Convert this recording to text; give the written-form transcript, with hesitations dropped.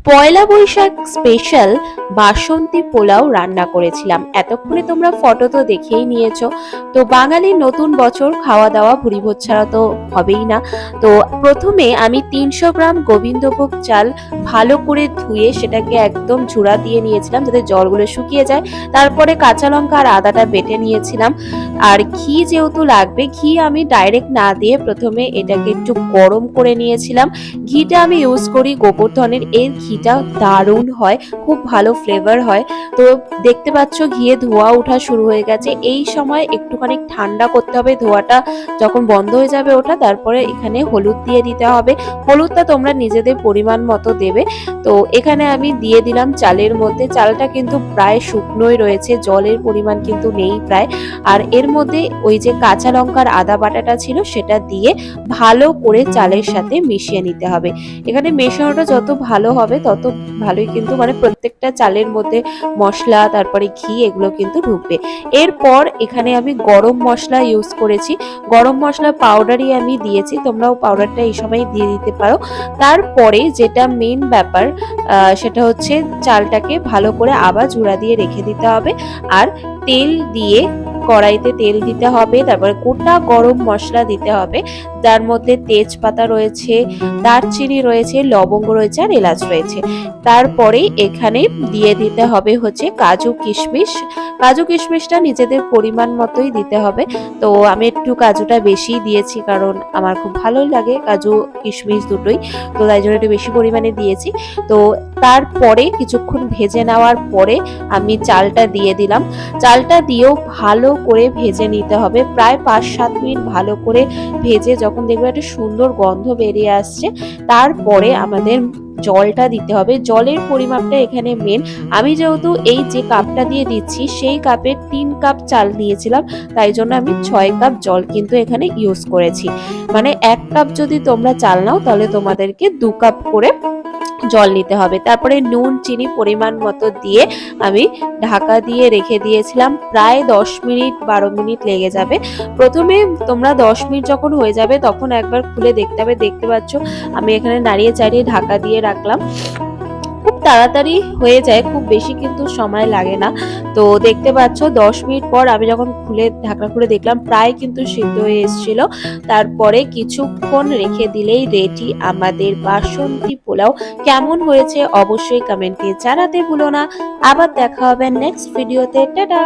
পয়লা Boishakh special বাসন্তী পোলাও রান্না করেছিলাম। এতক্ষণে তোমরা ফটো তো দেখেই নিয়েছো। তো বাঙালির নতুন বছর, খাওয়া দাওয়া ভুরিভোজ ছাড়া তো হবেই না। তো প্রথমে আমি 300 গ্রাম গোবিন্দভোগ চাল ভালো করে ধুয়ে সেটাকে একদম ঝুড়া দিয়ে নিয়েছিলাম যাতে জলগুলো শুকিয়ে যায়। তারপরে কাঁচা লঙ্কা আর আদাটা বেটে নিয়েছিলাম। আর ঘি যেহেতু লাগবে, ঘি আমি ডাইরেক্ট না দিয়ে প্রথমে এটাকে একটু গরম করে নিয়েছিলাম। ঘিটা আমি ইউজ করি গোবর্ধনের, এর ঘিটা দারুণ হয়, খুব ভালো ফ্লেভার হয়। তো দেখতে পাচ্ছ ঘিয়ে ধোঁয়া ওঠা শুরু হয়ে গেছে। এই সময় একটুখানি ঠান্ডা করতে হবে, ধোঁয়াটা যখন বন্ধ হয়ে যাবে ওটা, তারপরে এখানে হলুদ দিয়ে দিতে হবে। হলুদটা তোমরা নিজেদের পরিমাণ মতো দেবে। তো এখানে আমি দিয়ে দিলাম চালের মধ্যে। চালটা কিন্তু প্রায় শুকনোই রয়েছে, জলের পরিমাণ কিন্তু নেই প্রায়। আর এর মধ্যে ওই যে কাঁচা লঙ্কার আদা বাটাটা ছিল সেটা দিয়ে ভালো করে চালের সাথে মিশিয়ে নিতে হবে। এখানে মেশানোটা যত ভালো হবে তত ভালোই, কিন্তু মানে প্রত্যেকটা চালের মধ্যে মশলা তারপরে ঘি এগুলো কিন্তু ঢুকবে। এরপর এখানে আমি গরম মশলা ইউজ করেছি, গরম মশলা পাউডারই আমি দিয়েছি, তোমরাও পাউডারটা এই সময় দিয়ে দিতে পারো। তারপরে যেটা মেন ব্যাপার সেটা হচ্ছে চালটাকে ভালো করে আবার জুড়া দিয়ে রেখে দিতে হবে। আর তেল দিয়ে কড়াইতে তেল দিতে হবে, তারপরে গোটা গরম মশলা দিতে হবে, যার মধ্যে তেজপাতা রয়েছে, দারচিনি রয়েছে, লবঙ্গ রয়েছে আর এলাচ রয়েছে। তারপরে এখানে দিয়ে দিতে হবে হচ্ছে কাজু কিশমিশ। কাজু কিশমিশটা নিজেদের পরিমাণ মতোই দিতে হবে। তো আমি একটু কাজুটা বেশি দিয়েছি কারণ আমার খুব ভালো লাগে কাজু কিশমিশ দুটোই, তো তাই জন্য একটু বেশি পরিমাণে দিয়েছি। তো তারপরে কিছুক্ষণ ভেজে নেওয়ার পরে আমি চালটা দিয়ে দিলাম। চালটা দিয়েও ভালো করে ভেজে নিতে হবে, প্রায় 5-7 মিনিট ভালো করে ভেজে যখন দেখবে একটা সুন্দর গন্ধ বেরিয়ে আসছে, তারপরে আমাদের জলটা দিতে হবে। জলের পরিমাপটা এখানে মেন। আমি যেহেতু এই যে কাপটা দিয়ে দিচ্ছি সেই কাপে 3 কাপ চাল নিয়েছিলাম, তাই জন্য আমি 6 কাপ জল কিন্তু এখানে ইউজ করেছি। মানে 1 কাপ যদি তোমরা চাল নাও তাহলে তোমাদেরকে 2 কাপ করে জল নিতে হবে। তারপরে নুন চিনি পরিমাণ মতো দিয়ে আমি ঢাকা দিয়ে রেখে দিয়েছিলাম, প্রায় 10 মিনিট 12 মিনিট লেগে যাবে। প্রথমে তোমরা 10 মিনিট যখন হয়ে যাবে তখন একবার খুলে দেখতে হবে। দেখতে পাচ্ছ আমি এখানে নাড়িয়ে চাড়িয়ে ঢাকা দিয়ে রাখলাম। খুব তাড়াতাড়ি হয়ে যায়, খুব বেশি কিন্তু সময় লাগে না। তো দেখতে পাচ্ছ 10 মিনিট পর আমি যখন খুলে ঢাকনা খুলে দেখলাম প্রায় কিন্তু সিদ্ধ হয়ে এসেছিল। তারপরে কিছুক্ষণ রেখে দিলেই রেডি আমাদের বাসন্তী পোলাও। কেমন হয়েছে অবশ্যই কমেন্টে জানাতে ভুলো না। আবার দেখা হবে নেক্সট ভিডিওতে। টাটা।